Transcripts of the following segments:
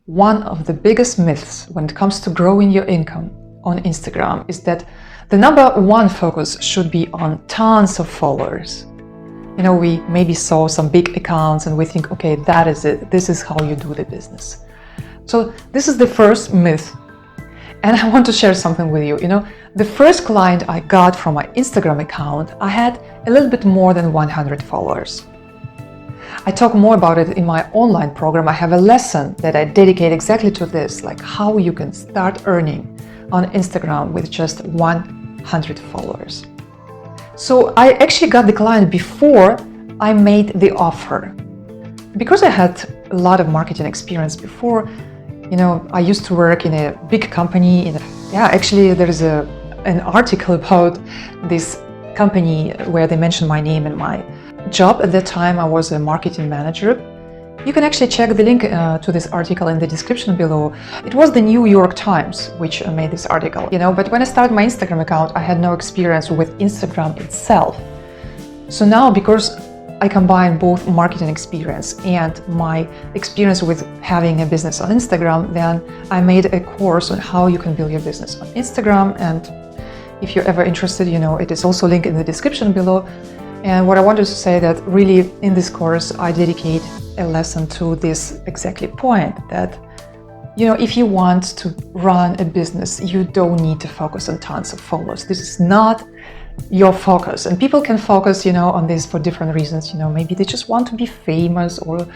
One of the biggest myths when it comes to growing your income on Instagram is that the number one focus should be on tons of followers. You know, we maybe saw some big accounts and we think, okay, that is it. This is how you do the business. So this is the first myth. And I want to share something with you. You know, the first client I got from my Instagram account, I had a little bit more than 100 followers. I talk more about it in my online program. I have a lesson that I dedicate exactly to this, like how you can start earning on Instagram with just 100 followers. So I actually got the client before I made the offer. Because I had a lot of marketing experience before, you know, I used to work in a big company. Actually there is an article about this company where they mention my name and my job. At that time I was a marketing manager. You can actually check the link to this article in the description below. It was the New York Times which made this article, you know, but when I started my Instagram account, I had no experience with Instagram itself. So now, because I combine both marketing experience and my experience with having a business on Instagram, then I made a course on how you can build your business on Instagram. And if you're ever interested, you know, it is also linked in the description below. And what I wanted to say that really in this course, I dedicate a lesson to this exactly point that, you know, if you want to run a business, you don't need to focus on tons of followers. This is not your focus. And people can focus, you know, on this for different reasons. You know, maybe they just want to be famous, or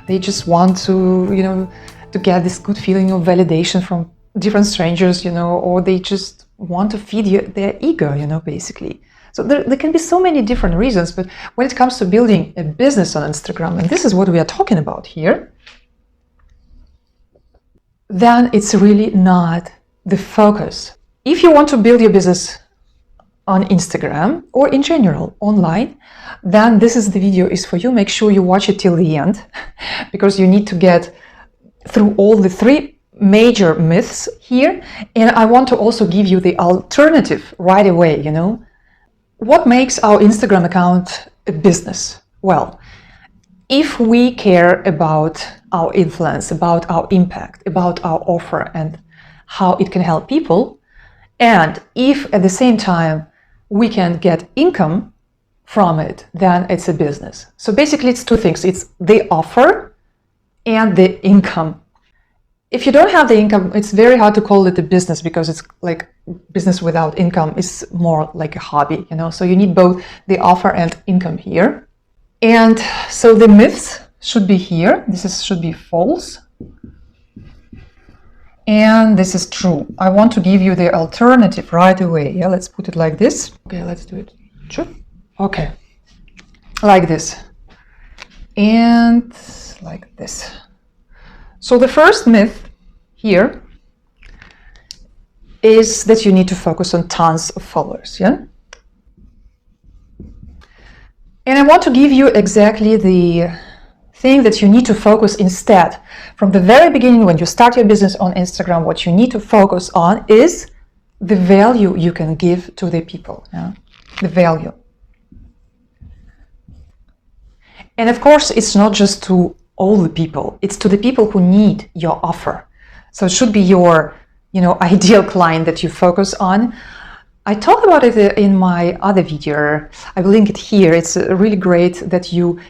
they just want to, you know, to get this good feeling of validation from different strangers, you know, or they just want to feed their ego, you know, basically. So there can be so many different reasons, but when it comes to building a business on Instagram, and this is what we are talking about here, then it's really not the focus. If you want to build your business on Instagram or in general online, then this is the video is for you. Make sure you watch it till the end because you need to get through all the three major myths here. And I want to also give you the alternative right away, you know. What makes our Instagram account a business? Well, if we care about our influence, about our impact, about our offer and how it can help people, and if at the same time we can get income from it, then it's a business. So basically it's two things. It's the offer and the income. If you don't have the income, it's very hard to call it a business because it's like business without income is more like a hobby, you know. So you need both the offer and income here. And so the myths should be here. Should be false. And this is true. I want to give you the alternative right away. Yeah, let's put it like this. Okay, let's do it. Sure. Okay. Like this. And like this. So the first myth here is that you need to focus on tons of followers, yeah? And I want to give you exactly the thing that you need to focus instead. From the very beginning, when you start your business on Instagram, what you need to focus on is the value you can give to the people, yeah? The value. And of course, it's not just to all the people, it's to the people who need your offer. So it should be your, you know, ideal client that you focus on. I talk about it in my other video. I will link it here. It's really great that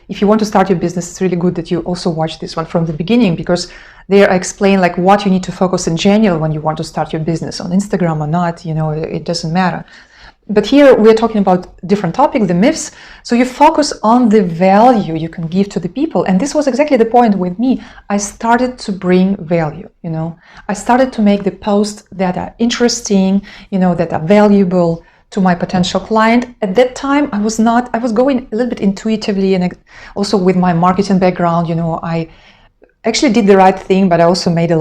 if you want to start your business, it's really good that you also watch this one from the beginning, because there I explain like what you need to focus in general when you want to start your business on Instagram or not, you know, it doesn't matter. But here we're talking about different topics, the myths. So you focus on the value you can give to the people. And this was exactly the point with me. I started to bring value, you know. I started to make the posts that are interesting, you know, that are valuable to my potential client. At that time, I was going a little bit intuitively, and also with my marketing background, you know, I actually did the right thing, but I also made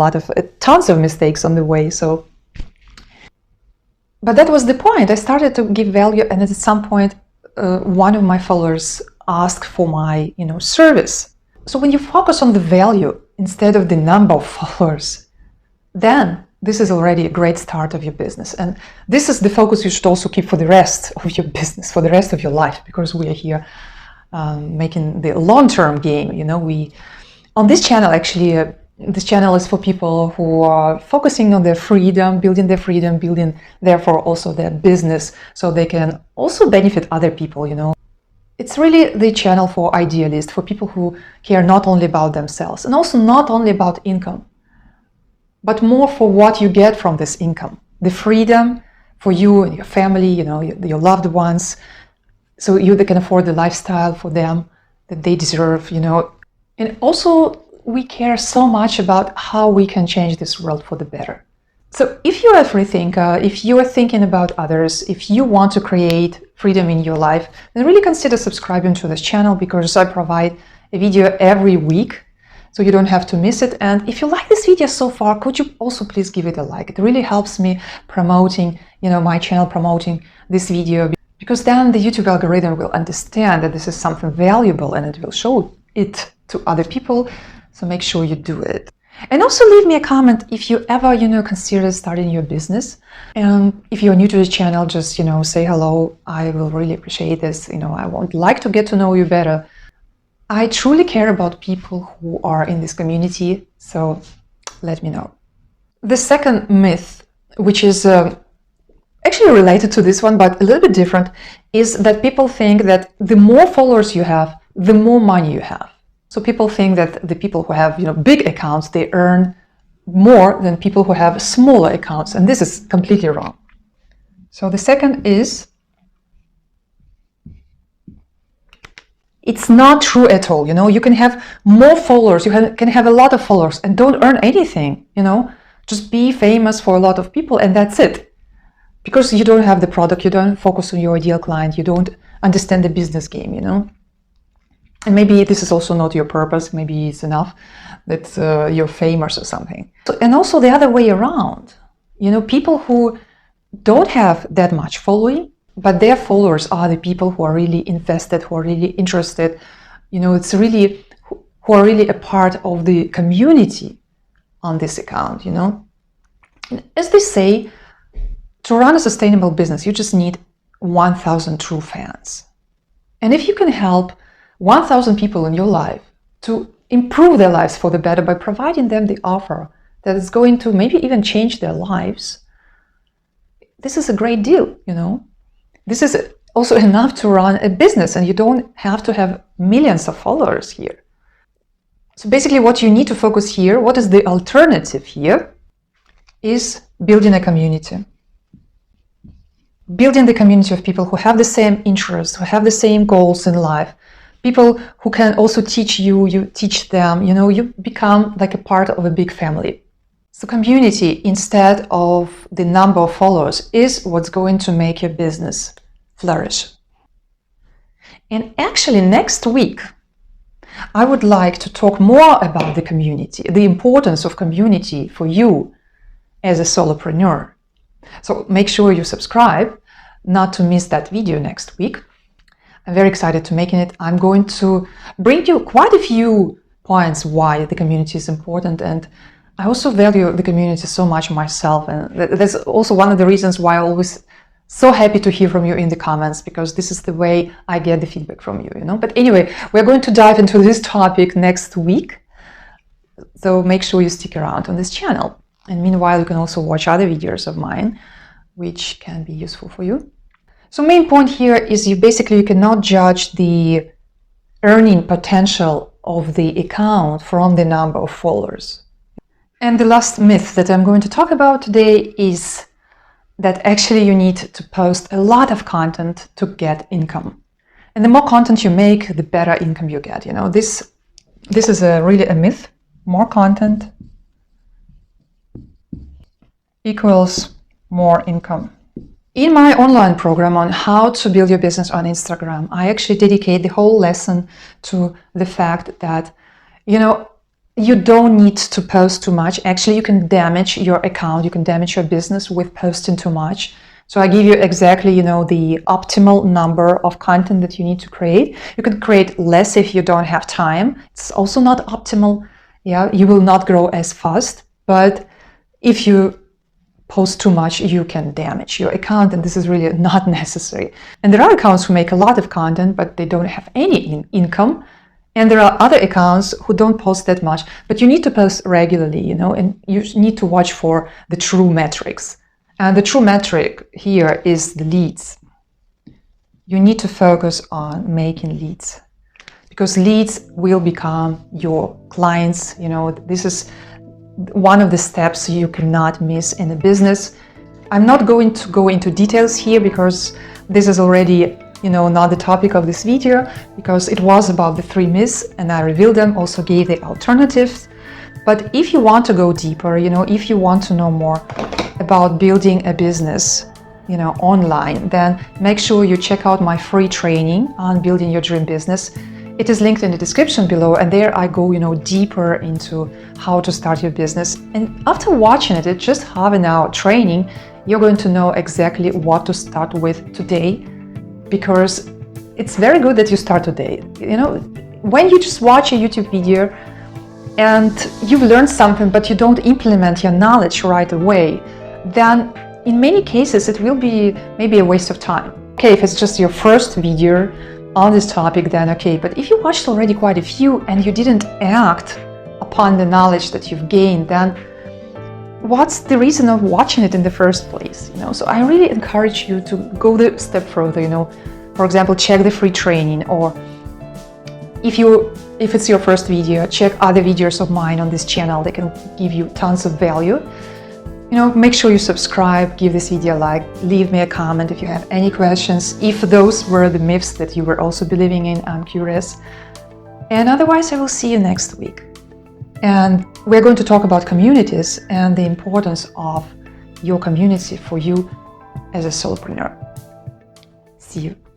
tons of mistakes on the way. But that was the point. I started to give value, and at some point, one of my followers asked for my, you know, service. So when you focus on the value instead of the number of followers, then this is already a great start of your business. And this is the focus you should also keep for the rest of your business, for the rest of your life, because we are here making the long-term game. You know, on this channel, actually, This channel is for people who are focusing on their freedom, building therefore also their business, so they can also benefit other people, you know. It's really the channel for idealists, for people who care not only about themselves and also not only about income, but more for what you get from this income. The freedom for you and your family, you know, your loved ones, so they can afford the lifestyle for them that they deserve, you know. And also, we care so much about how we can change this world for the better. So if you're a free thinker, if you are thinking about others, if you want to create freedom in your life, then really consider subscribing to this channel, because I provide a video every week, so you don't have to miss it. And if you like this video so far, could you also please give it a like? It really helps me promoting, you know, my channel, promoting this video, because then the YouTube algorithm will understand that this is something valuable and it will show it to other people. So make sure you do it. And also leave me a comment if you ever, you know, consider starting your business. And if you're new to the channel, just, you know, say hello. I will really appreciate this. You know, I would like to get to know you better. I truly care about people who are in this community, so let me know. The second myth, which is actually related to this one, but a little bit different, is that people think that the more followers you have, the more money you have. So people think that the people who have, you know, big accounts, they earn more than people who have smaller accounts, and this is completely wrong. So the second is, it's not true at all. You know, you can have more followers, you can have a lot of followers and don't earn anything, you know, just be famous for a lot of people and that's it. Because you don't have the product, you don't focus on your ideal client, you don't understand the business game, you know. And maybe this is also not your purpose, maybe it's enough that you're famous or something. So, and also the other way around, you know, people who don't have that much following, but their followers are the people who are really invested, who are really interested, you know, it's really, who are really a part of the community on this account, you know. And as they say, to run a sustainable business, you just need 1,000 true fans. And if you can help 1,000 people in your life to improve their lives for the better by providing them the offer that is going to maybe even change their lives, this is a great deal, you know. This is also enough to run a business, and you don't have to have millions of followers here. So basically what you need to focus here, what is the alternative here, is building a community. Building the community of people who have the same interests, who have the same goals in life, people who can also teach you, you teach them, you know, you become like a part of a big family. So community, instead of the number of followers, is what's going to make your business flourish. And actually next week, I would like to talk more about the community, the importance of community for you as a solopreneur. So make sure you subscribe not to miss that video next week. I'm very excited to making it. I'm going to bring you quite a few points why the community is important, and I also value the community so much myself, and that's also one of the reasons why I'm always so happy to hear from you in the comments, because this is the way I get the feedback from you, you know. But anyway, we're going to dive into this topic next week, so make sure you stick around on this channel. And meanwhile, you can also watch other videos of mine, which can be useful for you. So main point here is you cannot judge the earning potential of the account from the number of followers. And the last myth that I'm going to talk about today is that actually you need to post a lot of content to get income. And the more content you make, the better income you get. You know, this is really a myth. More content equals more income. In my online program on how to build your business on Instagram, I actually dedicate the whole lesson to the fact that, you know, you don't need to post too much. Actually, you can damage your account, you can damage your business with posting too much. So I give you exactly, you know, the optimal number of content that you need to create. You can create less if you don't have time. It's also not optimal. Yeah, you will not grow as fast. But if you post too much, you can damage your account, and this is really not necessary. And there are accounts who make a lot of content, but they don't have any income, And there are other accounts who don't post that much, but you need to post regularly, you know, and you need to watch for the true metrics. And the true metric here is the leads. You need to focus on making leads, because leads will become your clients. You know, this is one of the steps you cannot miss in a business. I'm not going to go into details here because this is already, you know, not the topic of this video, because it was about the 3 myths and I revealed them, also gave the alternatives. But if you want to go deeper, you know, if you want to know more about building a business, you know, online, then make sure you check out my free training on building your dream business. It is linked in the description below, and there I go, you know, deeper into how to start your business. And after watching it, it's just half an hour training, you're going to know exactly what to start with today, because it's very good that you start today. You know, when you just watch a YouTube video and you've learned something, but you don't implement your knowledge right away, then in many cases it will be maybe a waste of time. Okay, if it's just your first video on this topic, then okay, but if you watched already quite a few and you didn't act upon the knowledge that you've gained, then what's the reason of watching it in the first place? You know, so I really encourage you to go the step further. You know, for example, check the free training, or if it's your first video, check other videos of mine on this channel. They can give you tons of value. You know, make sure you subscribe, give this video a like, leave me a comment if you have any questions. If those were the myths that you were also believing in, I'm curious. And otherwise, I will see you next week. And we're going to talk about communities and the importance of your community for you as a solopreneur. See you.